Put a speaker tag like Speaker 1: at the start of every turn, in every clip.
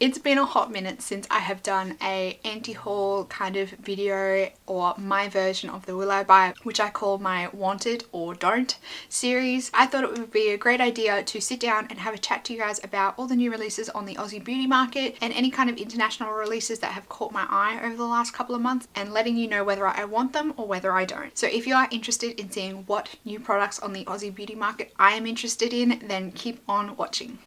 Speaker 1: It's been a hot minute since I have done a anti-haul kind of video, or my version of the Will I Buy, which I call my Wanted or Don't series. I thought it would be a great idea to sit down and have a chat to you guys about all the new releases on the Aussie beauty market and any kind of international releases that have caught my eye over the last couple of months, and letting you know whether I want them or whether I don't. So if you are interested in seeing what new products on the Aussie beauty market I am interested in, then keep on watching.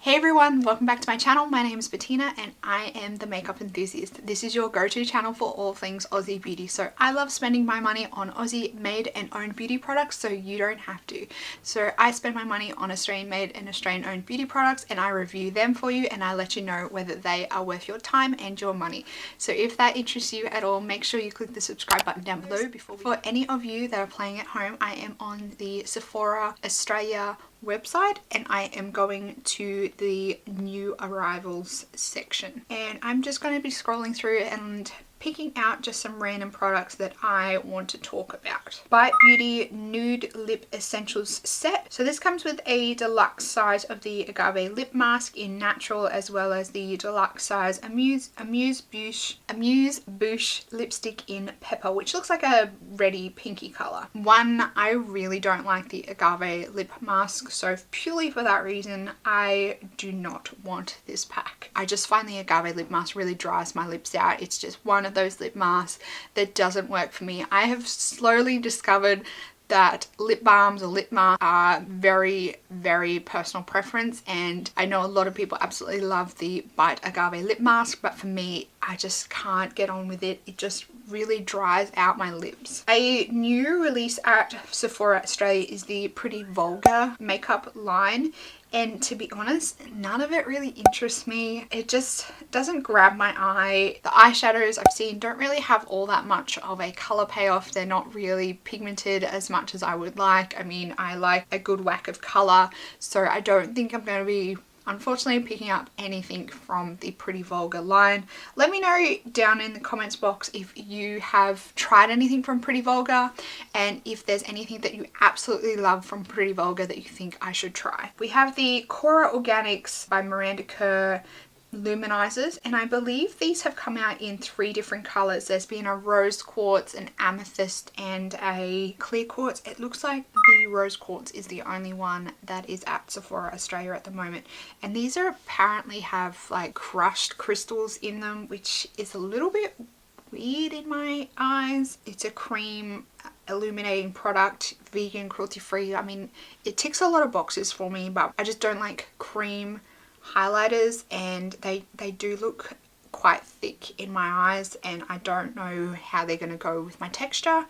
Speaker 1: Hey everyone, welcome back to my channel. My name is Bettina and I am the makeup enthusiast. This is your go-to channel for all things Aussie beauty. So I love spending my money on Aussie made and owned beauty products, so you don't have to. So I spend my money on Australian made and Australian owned beauty products, and I review them for you and I let you know whether they are worth your time and your money. So if that interests you at all, make sure you click the subscribe button down below. For any of you that are playing at home, I am on the Sephora Australia website and I am going to the new arrivals section, and I'm just going to be scrolling through and picking out just some random products that I want to talk about. Bite Beauty Nude Lip Essentials Set. So this comes with a deluxe size of the Agave Lip Mask in natural, as well as the deluxe size Amuse Bouche lipstick in pepper, which looks like a reddy pinky color. One, I really don't like the Agave Lip Mask, so purely for that reason I do not want this pack. I just find the Agave Lip Mask really dries my lips out. It's just one of those lip masks that doesn't work for me. I have slowly discovered that lip balms or lip masks are very personal preference, and I know a lot of people absolutely love the Bite Agave Lip Mask, but for me, I just can't get on with it. It just really dries out my lips. A new release at Sephora Australia is the Pretty Vulgar makeup line, and to be honest, none of it really interests me. It just doesn't grab my eye. The eyeshadows I've seen don't really have all that much of a color payoff. They're not really pigmented as much as I would like. I mean, I like a good whack of color, so I don't think I'm going to be, unfortunately, picking up anything from the Pretty Vulgar line. Let me know down in the comments box if you have tried anything from Pretty Vulgar, and if there's anything that you absolutely love from Pretty Vulgar that you think I should try. We have the Cora Organics by Miranda Kerr luminizers, and I believe these have come out in 3 different colors. There's been a rose quartz, an amethyst, and a clear quartz. It looks like the rose quartz is the only one that is at Sephora Australia at the moment, and these are apparently have like crushed crystals in them, which is a little bit weird in my eyes. It's a cream illuminating product, vegan, cruelty free. I mean, it ticks a lot of boxes for me, but I just don't like cream highlighters, and they do look quite thick in my eyes, and I don't know how they're going to go with my texture,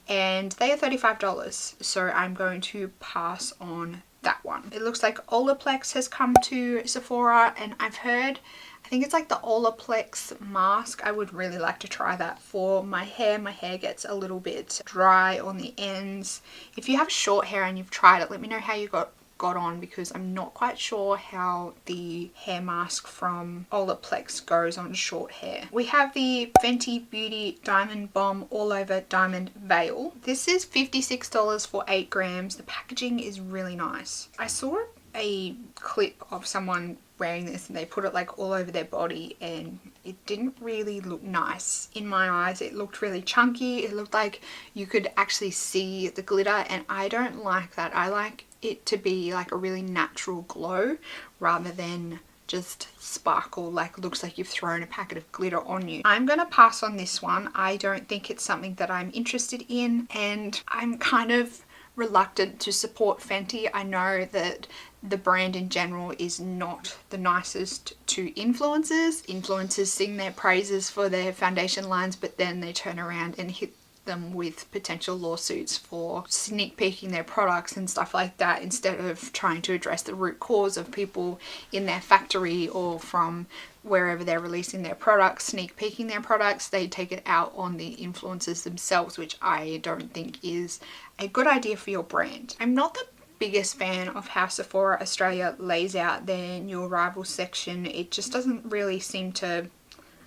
Speaker 1: and they are $35, so I'm going to pass on that one. It looks like Olaplex has come to Sephora, and I've heard, I think it's like the Olaplex mask. I would really like to try that for my hair. My hair gets a little bit dry on the ends. If you have short hair and you've tried it, let me know how you got on, because I'm not quite sure how the hair mask from Olaplex goes on short hair. We have the Fenty Beauty Diamond Bomb All Over Diamond Veil. This is $56 for 8 grams. The packaging is really nice. I saw a clip of someone wearing this and they put it like all over their body, and it didn't really look nice in my eyes. It looked really chunky. It looked like you could actually see the glitter, and I don't like that. I like it to be like a really natural glow rather than just sparkle, like looks like you've thrown a packet of glitter on you. I'm gonna pass on this one. I don't think it's something that I'm interested in, and I'm kind of reluctant to support Fenty. I know that the brand in general is not the nicest to influencers. Influencers sing their praises for their foundation lines, but then they turn around and hit them with potential lawsuits for sneak peeking their products and stuff like that, instead of trying to address the root cause of people in their factory or from wherever they're releasing their products, sneak peeking their products. They take it out on the influencers themselves, which I don't think is a good idea for your brand. I'm not the biggest fan of how Sephora Australia lays out their new arrival section. It just doesn't really seem to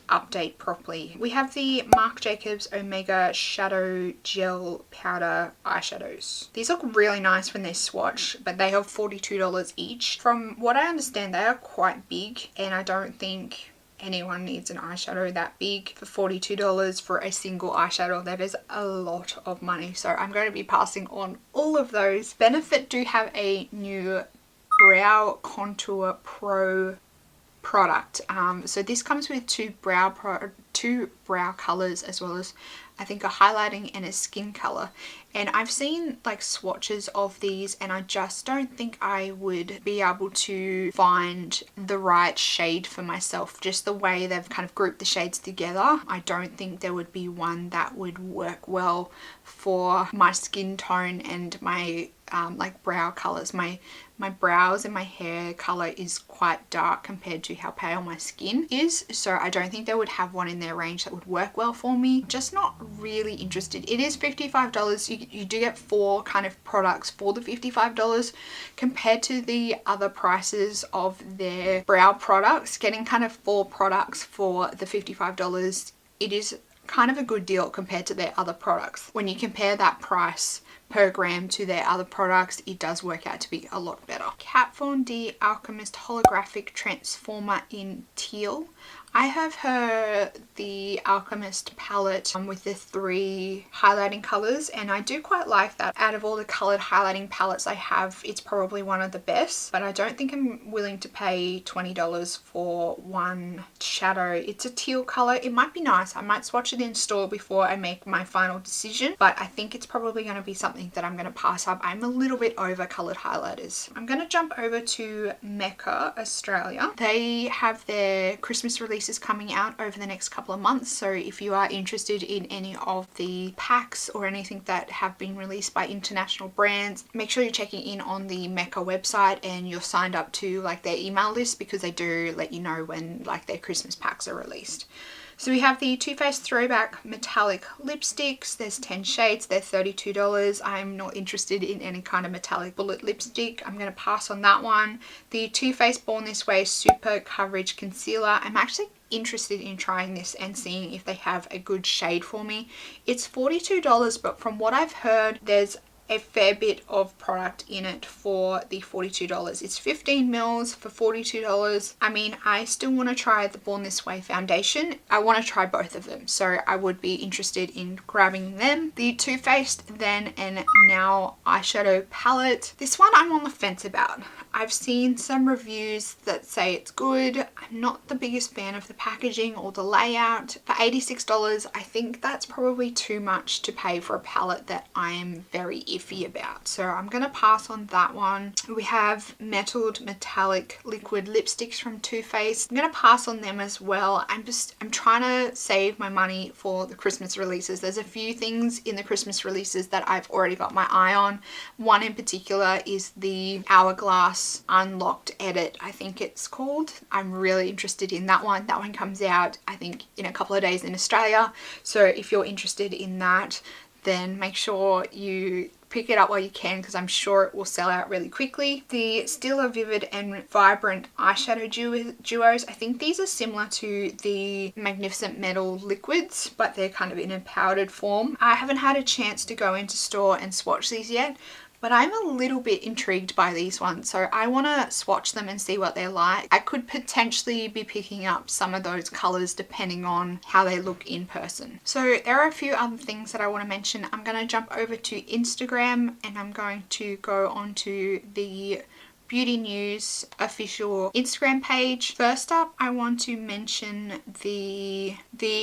Speaker 1: update properly. We have the Marc Jacobs Omega Shadow Gel Powder eyeshadows. These look really nice when they swatch, but they are $42 each. From what I understand, they are quite big, and I don't think anyone needs an eyeshadow that big for $42 for a single eyeshadow. That is a lot of money, so I'm going to be passing on all of those. Benefit do have a new Brow Contour Pro product. So this comes with two brow colors, as well as I think a highlighting and a skin color. And I've seen like swatches of these, and I just don't think I would be able to find the right shade for myself. Just the way they've kind of grouped the shades together, I don't think there would be one that would work well for my skin tone and my like brow colors. My brows and my hair color is quite dark compared to how pale my skin is, so I don't think they would have one in their range that would work well for me. Just not really interested. It is $55. You do get 4 kind of products for the $55 compared to the other prices of their brow products. Getting kind of 4 products for the $55, it is kind of a good deal compared to their other products. When you compare that price per gram to their other products, it does work out to be a lot better. Kat Von D Alchemist Holographic Transformer in Teal. I have her the Alchemist palette with the 3 highlighting colors, and I do quite like that. Out of all the colored highlighting palettes I have, it's probably one of the best, but I don't think I'm willing to pay $20 for one shadow. It's a teal color. It might be nice. I might swatch it in store before I make my final decision, but I think it's probably going to be something that I'm going to pass up. I'm a little bit over colored highlighters. I'm going to jump over to Mecca, Australia. They have their Christmas release coming out over the next couple of months, so if you are interested in any of the packs or anything that have been released by international brands, make sure you're checking in on the Mecca website and you're signed up to like their email list, because they do let you know when like their Christmas packs are released. So we have the Too Faced Throwback Metallic Lipsticks. There's 10 shades. They're $32. I'm not interested in any kind of metallic bullet lipstick. I'm going to pass on that one. The Too Faced Born This Way Super Coverage Concealer. I'm actually interested in trying this and seeing if they have a good shade for me. It's $42, but from what I've heard, there's a fair bit of product in it for the $42. It's 15 mils for $42. I mean, I still want to try the Born This Way foundation. I want to try both of them, so I would be interested in grabbing them. The Too Faced Then and Now eyeshadow palette. This one I'm on the fence about. I've seen some reviews that say it's good. I'm not the biggest fan of the packaging or the layout. For $86, I think that's probably too much to pay for a palette that I am very iffy about, so I'm gonna pass on that one. We have Metalled Metallic Liquid Lipsticks from Too Faced. I'm gonna pass on them as well. I'm trying to save my money for the Christmas releases. There's a few things in the Christmas releases that I've already got my eye on. One in particular is the Hourglass Unlocked Edit, I think it's called. I'm really interested in that one. That one comes out I think in a couple of days in Australia, so if you're interested in that, then make sure you pick it up while you can, because I'm sure it will sell out really quickly. The Still Vivid and Vibrant eyeshadow duos. I think these are similar to the Magnificent Metal liquids, but they're kind of in a powdered form. I haven't had a chance to go into store and swatch these yet, but I'm a little bit intrigued by these ones, so I want to swatch them and see what they're like. I could potentially be picking up some of those colors depending on how they look in person. So there are a few other things that I want to mention. I'm going to jump over to Instagram and I'm going to go onto the Beauty News official Instagram page. First up, I want to mention the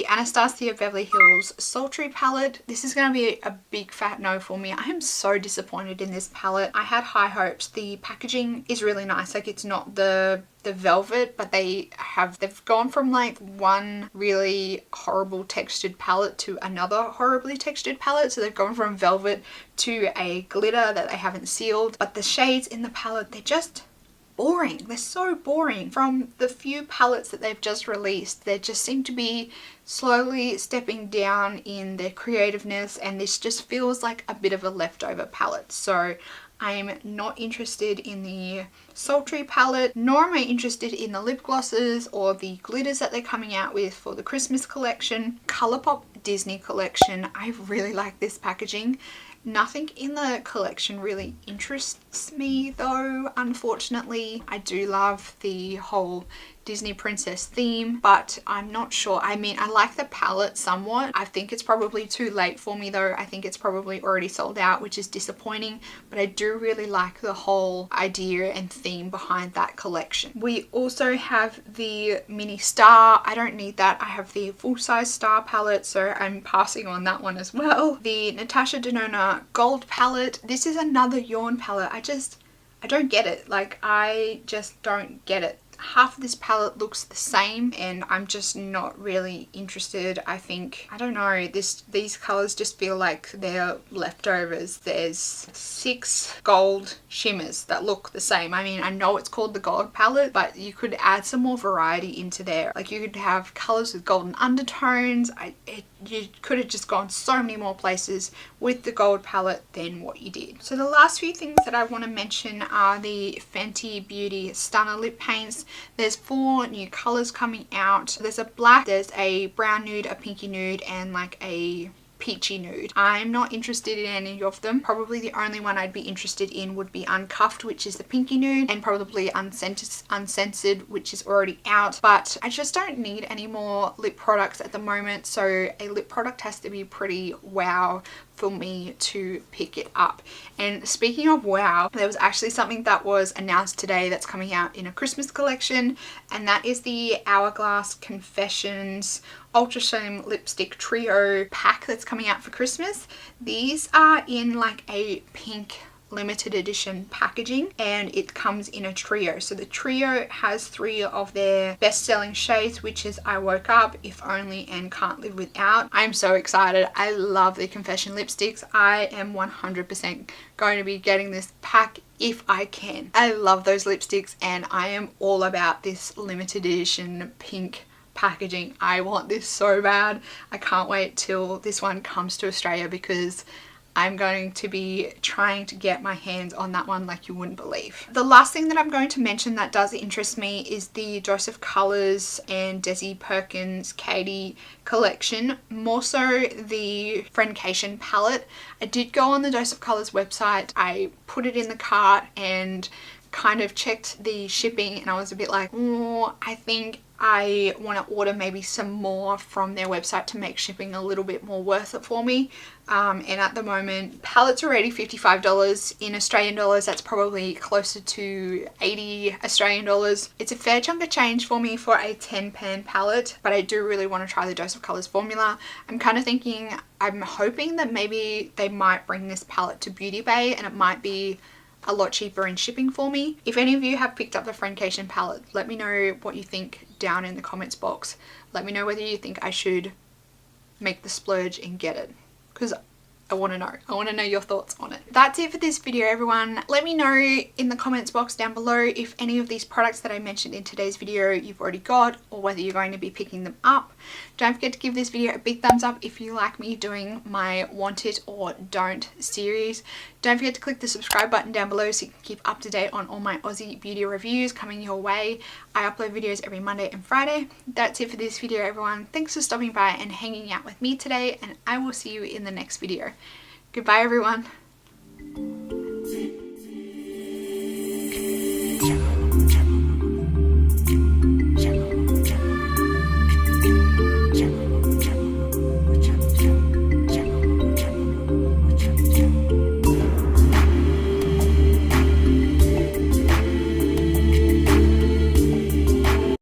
Speaker 1: Anastasia Beverly Hills Sultry palette. This is going to be a big fat no for me. I am so disappointed in this palette. I had high hopes. The packaging is really nice. Like, it's not the velvet, but they've gone from like one really horrible textured palette to another horribly textured palette. So they've gone from velvet to a glitter that they haven't sealed, but the shades in the palette, they're just boring. They're so boring. From the few palettes that they've just released, they just seem to be slowly stepping down in their creativeness, and this just feels like a bit of a leftover palette. So I am not interested in the Sultry palette, nor am I interested in the lip glosses or the glitters that they're coming out with for the Christmas collection. Colourpop Disney collection, I really like this packaging. Nothing in the collection really interests me though, unfortunately. I do love the whole Disney princess theme, but I'm not sure. I mean, I like the palette somewhat. I think it's probably too late for me though. I think it's probably already sold out, which is disappointing, but I do really like the whole idea and theme behind that collection. We also have the mini star. I don't need that. I have the full-size star palette, so I'm passing on that one as well. The Natasha Denona gold palette. This is another Yawn palette. I don't get it. Like, I just don't get it. Half of this palette looks the same and I'm just not really interested. I think, I don't know, these colors just feel like they're leftovers. There's 6 gold shimmers that look the same. I mean, I know it's called the gold palette, but you could add some more variety into there. Like, you could have colors with golden undertones. You could have just gone so many more places with the gold palette than what you did. So the last few things that I want to mention are the Fenty Beauty Stunner lip paints. There's 4 new colors coming out. There's a black, there's a brown nude, a pinky nude, and like a peachy nude. I'm not interested in any of them. Probably the only one I'd be interested in would be Uncuffed, which is the pinky nude, and probably Uncensored, which is already out. But I just don't need any more lip products at the moment, so a lip product has to be pretty wow for me to pick it up. And speaking of wow, there was actually something that was announced today that's coming out in a Christmas collection, and that is the Hourglass Confessions Ultra Shame Lipstick Trio pack that's coming out for Christmas. These are in like a pink limited edition packaging, and it comes in a trio. So the trio has 3 of their best-selling shades, which is I Woke Up, If Only, and Can't Live Without. I'm so excited. I love the Confession lipsticks. I am 100% going to be getting this pack if I can. I love those lipsticks and I am all about this limited edition pink packaging. I want this so bad. I can't wait till this one comes to Australia because I'm going to be trying to get my hands on that one like you wouldn't believe. The last thing that I'm going to mention that does interest me is the Dose of Colours and Desi Perkins Katie collection, more so the Friendcation palette. I did go on the Dose of Colours website, I put it in the cart and kind of checked the shipping, and I was a bit like, oh, I think I want to order maybe some more from their website to make shipping a little bit more worth it for me. And at the moment, palettes are already $55. In Australian dollars, that's probably closer to 80 Australian dollars. It's a fair chunk of change for me for a 10-pan palette, but I do really want to try the Dose of Colours formula. I'm kind of thinking, I'm hoping that maybe they might bring this palette to Beauty Bay and it might be a lot cheaper in shipping for me. If any of you have picked up the Friendcation palette, let me know what you think down in the comments box. Let me know whether you think I should make the splurge and get it, because I want to know. I want to know your thoughts on it. That's it for this video, everyone. Let me know in the comments box down below if any of these products that I mentioned in today's video you've already got, or whether you're going to be picking them up. Don't forget to give this video a big thumbs up if you like me doing my Want It or Don't series. Don't forget to click the subscribe button down below so you can keep up to date on all my Aussie beauty reviews coming your way. I upload videos every Monday and Friday. That's it for this video, everyone. Thanks for stopping by and hanging out with me today, and I will see you in the next video. Goodbye, everyone.